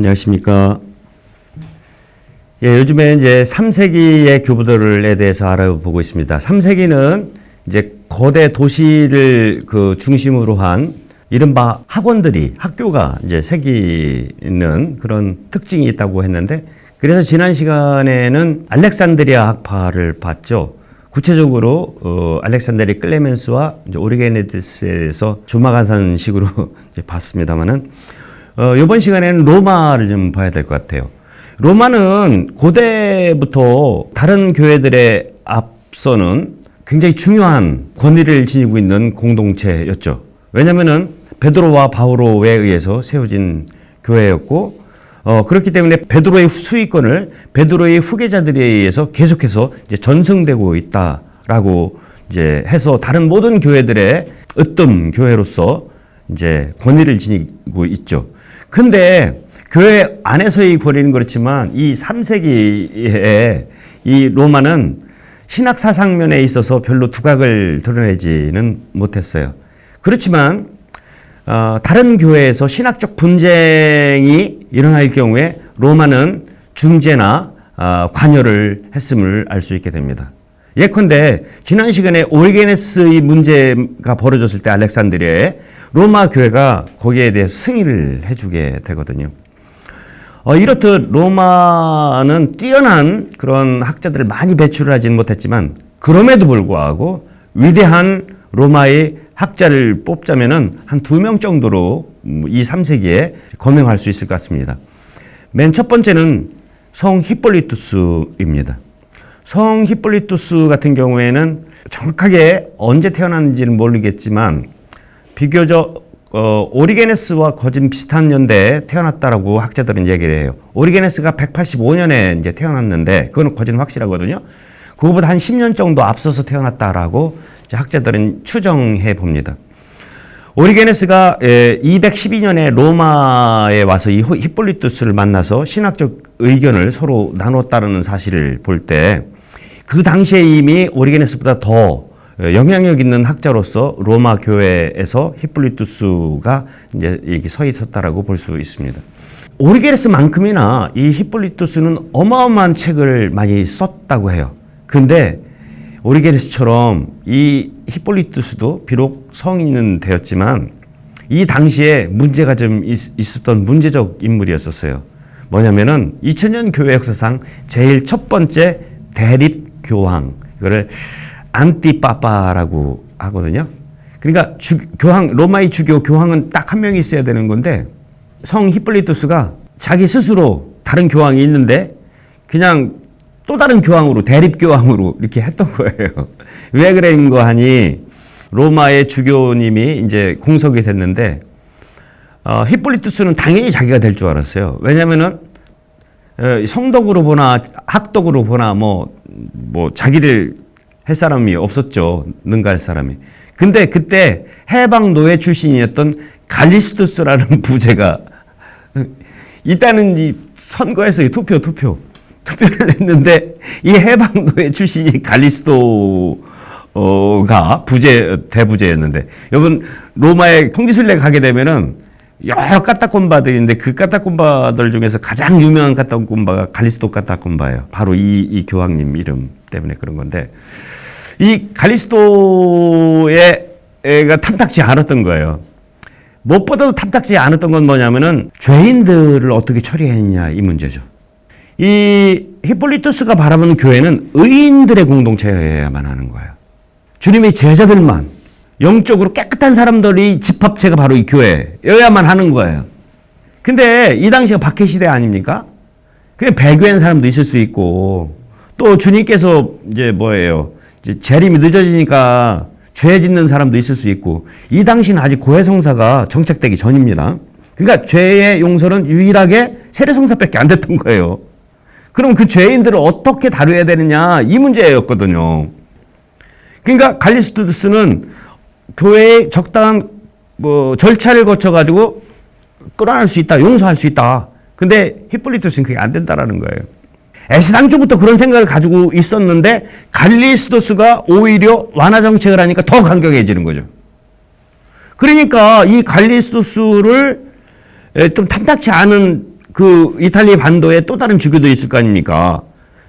안녕하십니까. 예, 요즘에 이제 3세기의 교부들에 대해서 알아보고 있습니다. 3세기는 이제 거대 도시를 중심으로 한 이른바 학원들이, 학교가 이제 생기는 그런 특징이 있다고 했는데, 그래서 지난 시간에는 알렉산드리아 학파를 봤죠. 구체적으로 알렉산드리 클레멘스와 이제 오리게네티스에서 조마간산식으로 이제 봤습니다만은, 이번 시간에는 로마를 좀 봐야 될 것 같아요. 로마는 고대부터 다른 교회들에 앞서는 굉장히 중요한 권위를 지니고 있는 공동체였죠. 왜냐면은 베드로와 바오로에 의해서 세워진 교회였고, 그렇기 때문에 베드로의 수익권을 베드로의 후계자들에 의해서 계속해서 이제 전승되고 있다라고 이제 해서 다른 모든 교회들의 으뜸 교회로서 이제 권위를 지니고 있죠. 근데 교회 안에서의 권위는 그렇지만 이 3세기에 이 로마는 신학 사상면에 있어서 별로 두각을 드러내지는 못했어요. 그렇지만 다른 교회에서 신학적 분쟁이 일어날 경우에 로마는 중재나 관여를 했음을 알 수 있게 됩니다. 예컨대 지난 시간에 오리게네스의 문제가 벌어졌을 때 알렉산드리아에 로마 교회가 거기에 대해서 승인을 해주게 되거든요. 이렇듯 로마는 뛰어난 그런 학자들을 많이 배출을 하지는 못했지만, 그럼에도 불구하고 위대한 로마의 학자를 뽑자면은 한 2명 정도로 이 3세기에 거명할 수 있을 것 같습니다. 맨 첫 번째는 성 히폴리투스입니다. 성 히폴리투스 같은 경우에는 정확하게 언제 태어났는지는 모르겠지만 비교적 오리게네스와 거진 비슷한 연대에 태어났다라고 학자들은 얘기를 해요. 오리게네스가 185년에 이제 태어났는데 그거는 거진 확실하거든요. 그거보다 한 10년 정도 앞서서 태어났다라고 이제 학자들은 추정해 봅니다. 오리게네스가 212년에 로마에 와서 이 히폴리투스를 만나서 신학적 의견을 서로 나눴다는 사실을 볼 때, 그 당시에 이미 오리게네스보다 더 영향력 있는 학자로서 로마 교회에서 히폴리투스가 이제 여기 서 있었다라고 볼 수 있습니다. 오리게네스만큼이나 이 히폴리투스는 어마어마한 책을 많이 썼다고 해요. 근데 오리게네스처럼 이 히폴리투스도 비록 성인은 되었지만 이 당시에 문제가 좀 있었던 문제적 인물이었었어요. 뭐냐면은 2000년 교회 역사상 제일 첫 번째 대립 교황, 이거를 안티파파라고 하거든요. 그러니까 교황, 로마의 주교 교황은 딱 한 명이 있어야 되는 건데, 성 히폴리투스가 자기 스스로 다른 교황이 있는데 그냥 또 다른 교황으로, 대립 교황으로 이렇게 했던 거예요. 왜 그런 거 하니, 로마의 주교님이 이제 공석이 됐는데, 히폴리투스는 당연히 자기가 될 줄 알았어요. 왜냐면은 성덕으로 보나 학덕으로 보나 뭐 자기를 할 사람이 없었죠. 능가할 사람이. 근데 그때 해방 노예 출신이었던 갈리스토스라는 부제가 일단은 이 선거에서 투표를 했는데, 이 해방 노예 출신이 갈리스토가 대부제였는데, 여러분 로마에 통지순례 가게 되면은 여러 까따콤바들인데 그 까따콤바들 중에서 가장 유명한 까따콤바가 갈리스토 까따콤바예요. 바로 이 교황님 이름 때문에 그런 건데, 이 갈리스토가 탐탁지 않았던 거예요. 무엇보다도 탐탁지 않았던 건 뭐냐면은 죄인들을 어떻게 처리했냐, 이 문제죠. 이 히폴리투스가 바라보는 교회는 의인들의 공동체여야만 하는 거예요. 주님의 제자들만, 영적으로 깨끗한 사람들이 집합체가 바로 이 교회여야만 하는 거예요. 근데 이 당시가 박해 시대 아닙니까? 그냥 배교한 사람도 있을 수 있고, 또 주님께서 이제 이제 재림이 늦어지니까 죄 짓는 사람도 있을 수 있고, 이 당시는 아직 고해성사가 정착되기 전입니다. 그러니까 죄의 용서는 유일하게 세례성사밖에 안 됐던 거예요. 그럼 그 죄인들을 어떻게 다뤄야 되느냐, 이 문제였거든요. 그러니까 갈리스토스는 교회의 적당한 절차를 거쳐가지고 끌어낼 수 있다, 용서할 수 있다. 근데 히폴리투스는 그게 안 된다라는 거예요. 애시당초부터 그런 생각을 가지고 있었는데 갈리스토스가 오히려 완화 정책을 하니까 더 강경해지는 거죠. 그러니까 이 갈리스토스를 좀 탐탁치 않은 그 이탈리아 반도에 또 다른 주교들이 있을 거 아닙니까?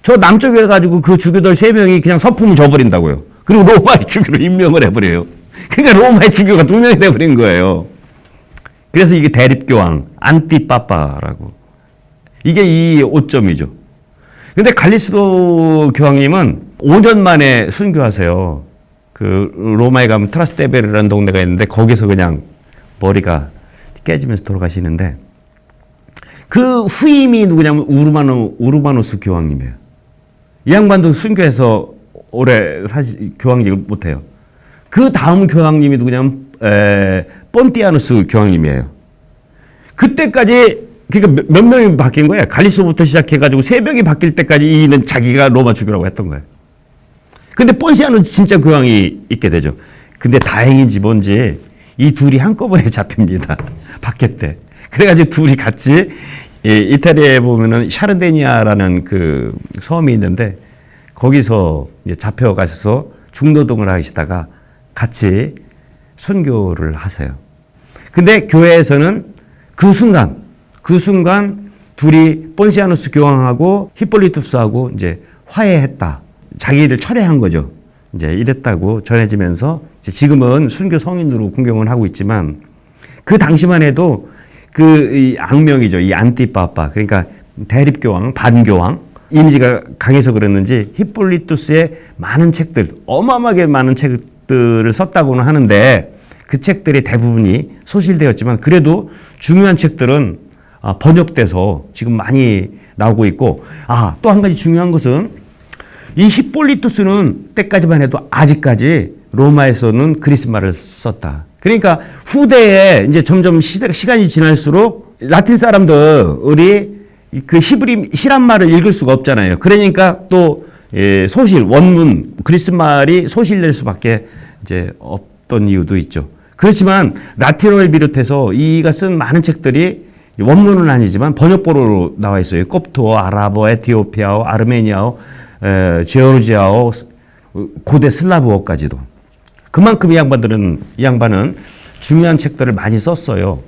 저 남쪽에 가지고 그 주교들 3명이 그냥 서품을 줘버린다고요. 그리고 로마의 주교로 임명을 해버려요. 그러니까 로마의 주교가 2명이 돼버린 거예요. 그래서 이게 대립교황, 안티파파라고. 이게 이 오점이죠. 근데 갈리스도 교황님은 5년 만에 순교하세요. 그 로마에 가면 트라스테베르라는 동네가 있는데 거기서 그냥 머리가 깨지면서 돌아가시는데 그 후임이 누구냐면 우르바누스 교황님이에요. 이 양반도 순교해서 오래 사실 교황직을 못해요. 그 다음 교황님이 누구냐면 폰티아누스 교황님이에요. 그때까지 그러니까 몇 명이 바뀐 거예요. 갈리스도부터 시작해가지고 3명이 바뀔 때까지 이는 자기가 로마 주교라고 했던 거예요. 근데 폰시아누스 진짜 교황이 있게 되죠. 근데 다행인지 뭔지 이 둘이 한꺼번에 잡힙니다. 바뀌었대. 그래가지고 둘이 같이 이탈리아에 보면은 샤르데니아라는 그 섬이 있는데 거기서 이제 잡혀가셔서 중노동을 하시다가 같이 순교를 하세요. 근데 교회에서는 그 순간 둘이 폰시아누스 교황하고 히폴리투스하고 이제 화해했다. 자기를 철회한 거죠. 이제 이랬다고 전해지면서 이제 지금은 순교 성인으로 공경을 하고 있지만 그 당시만 해도 그 이 악명이죠. 이 안티파파. 그러니까 대립교황, 반교황. 이미지가 강해서 그랬는지 히폴리투스의 많은 책들, 어마어마하게 많은 책들을 썼다고는 하는데 그 책들이 대부분이 소실되었지만 그래도 중요한 책들은 번역돼서 지금 많이 나오고 있고 또 한 가지 중요한 것은 이 히폴리투스는 때까지만 해도 아직까지 로마에서는 그리스말을 썼다. 그러니까 후대에 이제 점점 시간이 지날수록 라틴 사람들이 그 히란말을 읽을 수가 없잖아요. 그러니까 또 소실, 원문, 그리스말이 소실될 수밖에 이제 없던 이유도 있죠. 그렇지만 라틴어를 비롯해서 이가 쓴 많은 책들이 원문은 아니지만 번역본으로 나와 있어요. 콥트어, 아랍어, 에티오피아어, 아르메니아어, 제오르지아어, 고대 슬라브어까지도. 그만큼 이 양반은 중요한 책들을 많이 썼어요.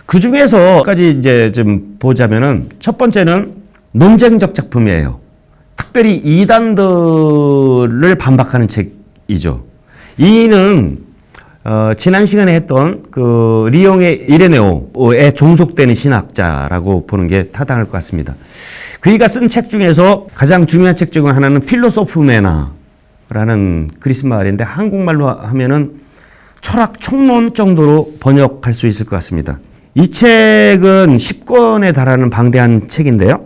그 중에서까지 이제 좀 보자면은 첫 번째는 논쟁적 작품이에요. 특별히 이단들을 반박하는 책이죠. 이는 지난 시간에 했던 그 리옹의 이레네오에 종속되는 신학자라고 보는 게 타당할 것 같습니다. 그이가 쓴 책 중에서 가장 중요한 책 중 하나는 필로소프메나라는 그리스 말인데 한국말로 하면은 철학 총론 정도로 번역할 수 있을 것 같습니다. 이 책은 10권에 달하는 방대한 책인데요.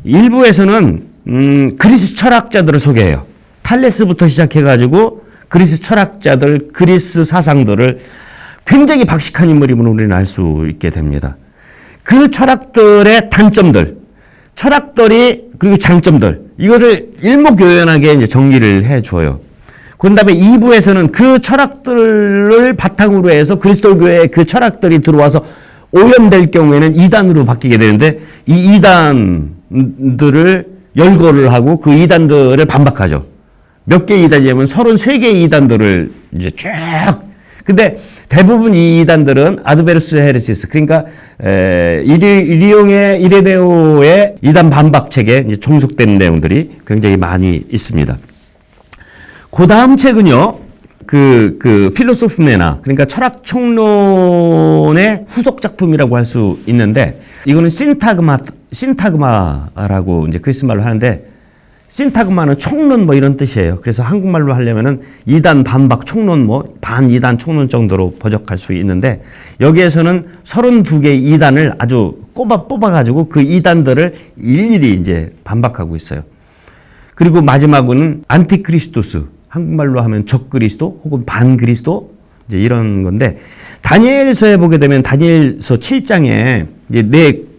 일부에서는 그리스 철학자들을 소개해요. 탈레스부터 시작해가지고 그리스 철학자들, 그리스 사상들을 굉장히 박식한 인물임을 우리는 알 수 있게 됩니다. 그 철학들의 단점들, 철학들이 그리고 장점들 이거를 일목요연하게 이제 정리를 해줘요. 그 다음에 2부에서는 그 철학들을 바탕으로 해서 그리스도교의 그 철학들이 들어와서 오염될 경우에는 이단으로 바뀌게 되는데 이 이단들을 열거를 하고 그 이단들을 반박하죠. 몇 개의 이단이냐면 33개의 이단들을 이제 쫙. 근데 대부분 이 이단들은 아드베르스 헤레시스, 그러니까 리옹의 이레네오의 이단 반박책에 이제 종속된 내용들이 굉장히 많이 있습니다. 그 다음 책은요, 그 필로소프메나, 그러니까 철학 총론의 후속 작품이라고 할 수 있는데, 이거는 신타그마라고 이제 그리스 말로 하는데, 신타그마는 총론 뭐 이런 뜻이에요. 그래서 한국말로 하려면은 이단 반박 총론 뭐 반이단 총론 정도로 번역할 수 있는데 여기에서는 32개의 이단을 아주 뽑아가지고 그 이단들을 일일이 이제 반박하고 있어요. 그리고 마지막은 안티크리스토스, 한국말로 하면 적그리스도 혹은 반그리스도 이제 이런 건데 다니엘서에 보게 되면 다니엘서 7장에 이제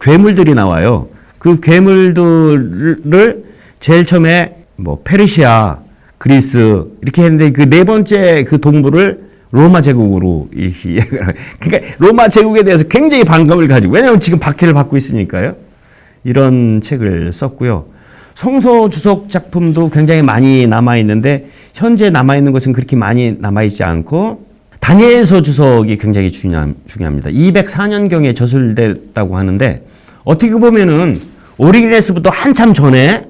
4 괴물들이 나와요. 그 괴물들을 제일 처음에 뭐 페르시아, 그리스 이렇게 했는데 그 4번째 그 동물을 로마 제국으로 그러니까 로마 제국에 대해서 굉장히 반감을 가지고 왜냐하면 지금 박해를 받고 있으니까요. 이런 책을 썼고요. 성서 주석 작품도 굉장히 많이 남아 있는데 현재 남아 있는 것은 그렇게 많이 남아 있지 않고 다니엘서 주석이 굉장히 중요합니다. 204년경에 저술됐다고 하는데 어떻게 보면은 오리게네스부터 한참 전에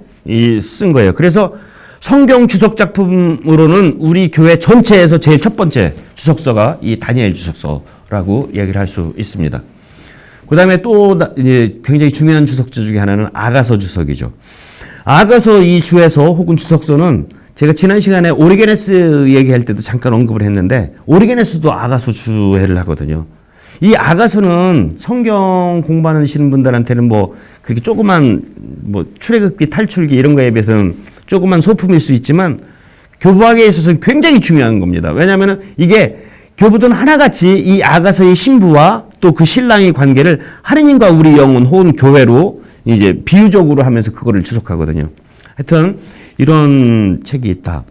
쓴 거예요. 그래서 성경 주석 작품으로는 우리 교회 전체에서 제일 첫 번째 주석서가 이 다니엘 주석서라고 이야기를 할 수 있습니다. 그 다음에 또 굉장히 중요한 주석서 중에 하나는 아가서 주석이죠. 아가서 이 주에서 혹은 주석서는 제가 지난 시간에 오리게네스 얘기할 때도 잠깐 언급을 했는데 오리게네스도 아가서 주해를 하거든요. 이 아가서는 성경 공부하시는 분들한테는 뭐 그렇게 조그만 뭐 출애굽기 탈출기 이런 거에 비해서는 조그만 소품일 수 있지만 교부학에 있어서는 굉장히 중요한 겁니다. 왜냐하면 이게 교부든 하나같이 이 아가서의 신부와 또 그 신랑의 관계를 하느님과 우리 영혼 혹은 교회로 이제 비유적으로 하면서 그거를 주석하거든요. 하여튼 이런 책이 있다.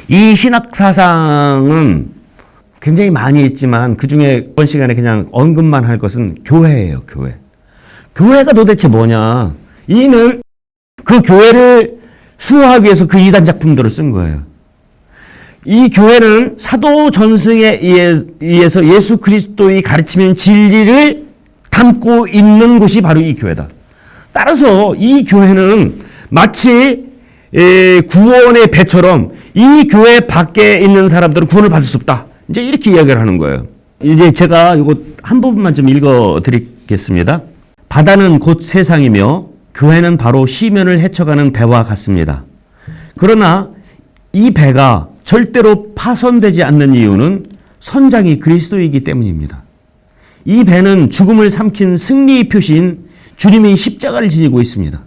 이 신학 사상은 굉장히 많이 있지만 그중에 이번 시간에 그냥 언급만 할 것은 교회예요. 교회. 교회가 도대체 뭐냐. 이는 그 교회를 수호하기 위해서 그 이단 작품들을 쓴 거예요. 이 교회는 사도 전승에 의해서 예수 그리스도의 가르치는 진리를 담고 있는 곳이 바로 이 교회다. 따라서 이 교회는 마치 구원의 배처럼 이 교회 밖에 있는 사람들은 구원을 받을 수 없다. 이제 이렇게 이야기를 하는 거예요. 이제 제가 이거 한 부분만 좀 읽어 드리겠습니다. 바다는 곧 세상이며 교회는 바로 시면을 헤쳐가는 배와 같습니다. 그러나 이 배가 절대로 파손되지 않는 이유는 선장이 그리스도이기 때문입니다. 이 배는 죽음을 삼킨 승리의 표시인 주님의 십자가를 지니고 있습니다.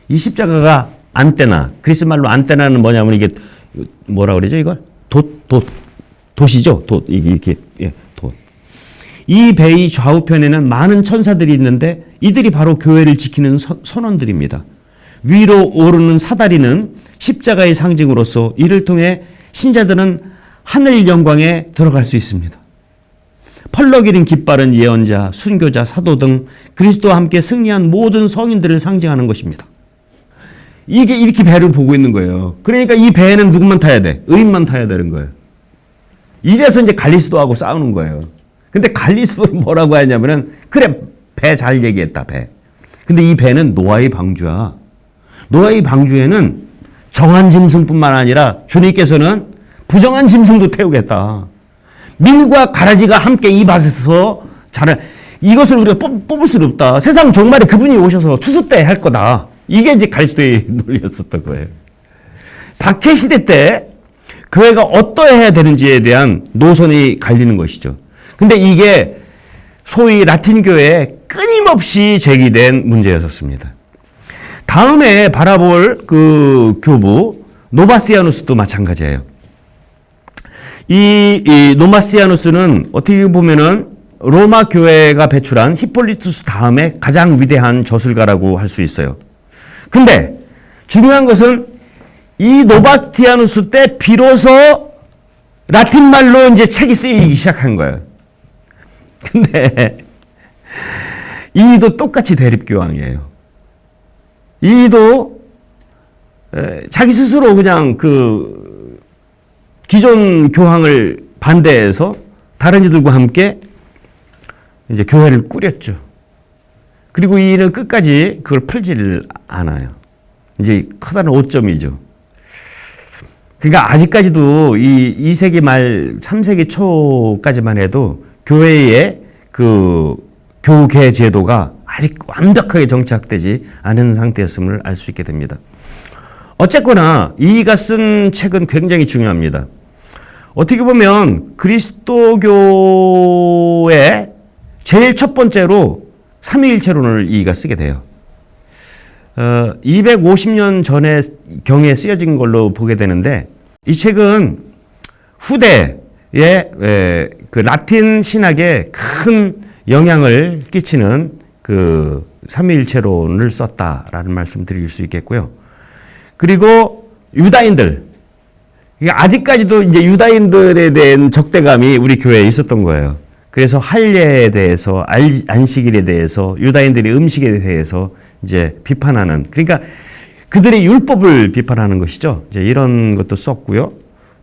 이 십자가가 안테나, 그리스 말로 안테나는 뭐냐면 이게 뭐라 그러죠 이걸? 돛이죠. 이렇게 돛. 이 배의 좌우편에는 많은 천사들이 있는데 이들이 바로 교회를 지키는 선원들입니다. 위로 오르는 사다리는 십자가의 상징으로서 이를 통해 신자들은 하늘 영광에 들어갈 수 있습니다. 펄럭이는 깃발은 예언자, 순교자, 사도 등 그리스도와 함께 승리한 모든 성인들을 상징하는 것입니다. 이게 이렇게 배를 보고 있는 거예요. 그러니까 이 배에는 누구만 타야 돼? 의인만 타야 되는 거예요. 이래서 이제 갈리스도하고 싸우는 거예요. 근데 갈리스도는 뭐라고 하냐면은 그래 배 잘 얘기했다 배. 근데 이 배는 노아의 방주야. 노아의 방주에는 정한 짐승뿐만 아니라 주님께서는 부정한 짐승도 태우겠다. 밀과 가라지가 함께 이 밭에서 자랄 이것을 우리가 뽑을 수는 없다. 세상 종말에 그분이 오셔서 추수 때 할 거다. 이게 이제 갈리스도의 논리였었던 거예요. 박해 시대 때 교회가 어떠해야 되는지에 대한 노선이 갈리는 것이죠. 근데 이게 소위 라틴 교회에 끊임없이 제기된 문제였었습니다. 다음에 바라볼 그 교부 노바시아누스도 마찬가지예요. 이 노바시아누스는 어떻게 보면은 로마 교회가 배출한 히폴리투스 다음에 가장 위대한 저술가라고 할 수 있어요. 근데 중요한 것은 이 노바시아누스 때 비로소 라틴 말로 이제 책이 쓰이기 시작한 거예요. 근데 이도 똑같이 대립교황이에요. 이도 자기 스스로 그냥 그 기존 교황을 반대해서 다른 이들과 함께 이제 교회를 꾸렸죠. 그리고 이는 끝까지 그걸 풀지를 않아요. 이제 커다란 오점이죠. 그러니까 아직까지도 이 2세기 말 3세기 초까지만 해도 교회의 그 교계 제도가 아직 완벽하게 정착되지 않은 상태였음을 알 수 있게 됩니다. 어쨌거나 이가 쓴 책은 굉장히 중요합니다. 어떻게 보면 그리스도교의 제일 첫 번째로 삼위일체론을 이가 쓰게 돼요. 250년 전에 경에 쓰여진 걸로 보게 되는데 이 책은 후대에 그 라틴 신학에 큰 영향을 끼치는 그 삼위일체론을 썼다라는 말씀 드릴 수 있겠고요. 그리고 유다인들, 아직까지도 이제 유다인들에 대한 적대감이 우리 교회에 있었던 거예요. 그래서 할례에 대해서, 안식일에 대해서, 유다인들의 음식에 대해서 이제 비판하는, 그러니까 그들의 율법을 비판하는 것이죠. 이제 이런 것도 썼고요.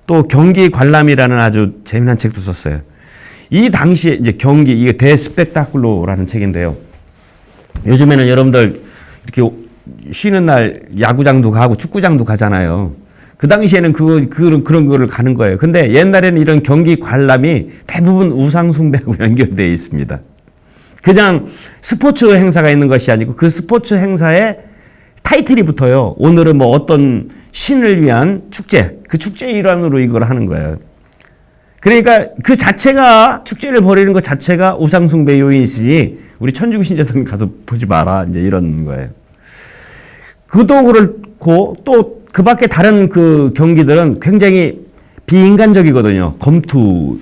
또 경기 관람이라는 아주 재미난 책도 썼어요. 이 당시에 이제 경기, 이게 데스펙타클로라는 책인데요. 요즘에는 여러분들 이렇게 쉬는 날 야구장도 가고 축구장도 가잖아요. 그 당시에는 그런 거를 가는 거예요. 근데 옛날에는 이런 경기 관람이 대부분 우상숭배하고 연결되어 있습니다. 그냥 스포츠 행사가 있는 것이 아니고 그 스포츠 행사에 타이틀이 붙어요. 오늘은 뭐 어떤 신을 위한 축제, 그 축제의 일환으로 이걸 하는 거예요. 그러니까 그 자체가, 축제를 벌이는 것 자체가 우상숭배 요인이지 우리 천주교 신자들은 가서 보지 마라, 이제 이런 거예요. 그도 그렇고 또 그 밖에 다른 그 경기들은 굉장히 비인간적이거든요. 검투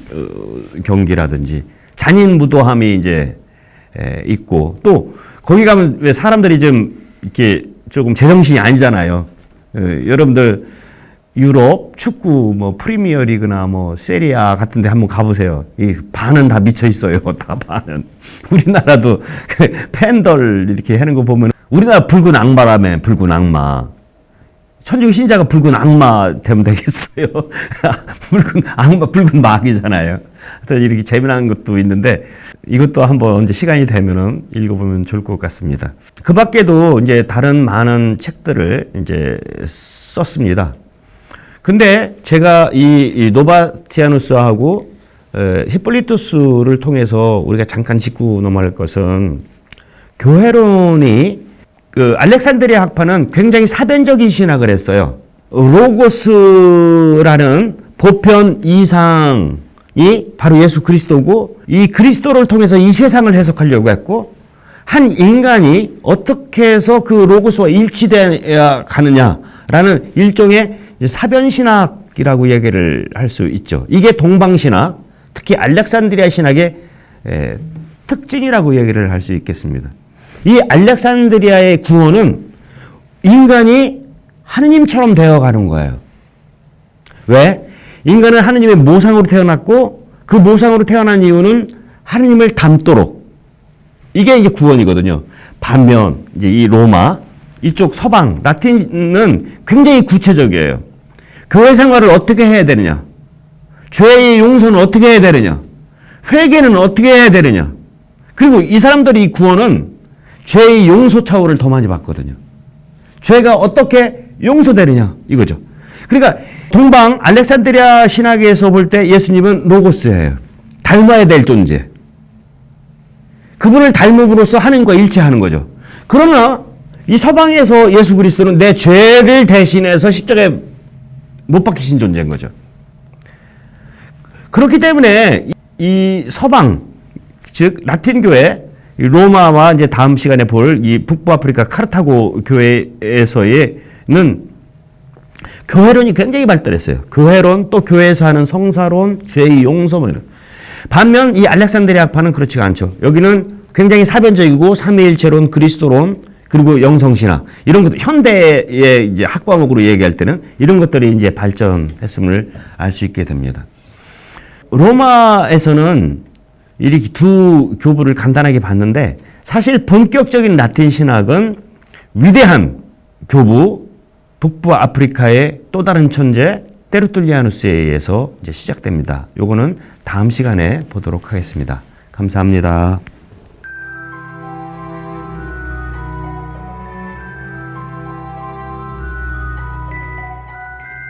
경기라든지 잔인무도함이 이제 있고, 또 거기 가면 왜 사람들이 좀 이렇게 조금 제정신이 아니잖아요. 여러분들 유럽 축구 뭐 프리미어리그나 뭐 세리아 같은 데 한번 가보세요. 이 반은 다 미쳐 있어요. 다 반은. 우리나라도 팬들 이렇게 하는 거 보면 우리나라 붉은 악마라며, 붉은 악마. 천주교 신자가 붉은 악마 되면 되겠어요. 붉은 악마, 붉은 마귀잖아요. 하여튼 이렇게 재미난 것도 있는데 이것도 한번 언제 시간이 되면은 읽어보면 좋을 것 같습니다. 그 밖에도 이제 다른 많은 책들을 이제 썼습니다. 근데 제가 이 노바티아누스하고 히폴리투스를 통해서 우리가 잠깐 짚고 넘어갈 것은, 교회론이 그 알렉산드리아 학파는 굉장히 사변적인 신학을 했어요. 로고스라는 보편 이상이 바로 예수 그리스도고, 이 그리스도를 통해서 이 세상을 해석하려고 했고, 한 인간이 어떻게 해서 그 로고스와 일치되어야 가느냐라는 일종의 사변신학이라고 얘기를 할 수 있죠. 이게 동방신학, 특히 알렉산드리아 신학의 특징이라고 얘기를 할 수 있겠습니다. 이 알렉산드리아의 구원은 인간이 하느님처럼 되어가는 거예요. 왜? 인간은 하느님의 모상으로 태어났고, 그 모상으로 태어난 이유는 하느님을 닮도록. 이게 이제 구원이거든요. 반면 이제 이 로마, 이쪽 서방, 라틴은 굉장히 구체적이에요. 교회 생활을 어떻게 해야 되느냐? 죄의 용서는 어떻게 해야 되느냐? 회개는 어떻게 해야 되느냐? 그리고 이 사람들이 구원은 죄의 용서 차원을 더 많이 받거든요. 죄가 어떻게 용서되느냐 이거죠. 그러니까 동방 알렉산드리아 신학에서 볼 때 예수님은 로고스예요. 닮아야 될 존재. 그분을 닮음으로써 하나님과 일치하는 거죠. 그러나 이 서방에서 예수 그리스도는 내 죄를 대신해서 십자가에 못 박히신 존재인 거죠. 그렇기 때문에 이 서방, 즉 라틴 교회, 로마와 이제 다음 시간에 볼 이 북부 아프리카 카르타고 교회에서는 교회론이 굉장히 발달했어요. 교회론, 또 교회에서 하는 성사론, 죄의 용서. 반면 이 알렉산드리아 학파는 그렇지가 않죠. 여기는 굉장히 사변적이고 삼위일체론, 그리스도론, 그리고 영성신학, 이런 것도 현대의 이제 학과목으로 얘기할 때는 이런 것들이 이제 발전했음을 알 수 있게 됩니다. 로마에서는 이렇게 두 교부를 간단하게 봤는데, 사실 본격적인 라틴 신학은 위대한 교부, 북부 아프리카의 또 다른 천재 테르툴리아누스에 의해서 이제 시작됩니다. 요거는 다음 시간에 보도록 하겠습니다. 감사합니다.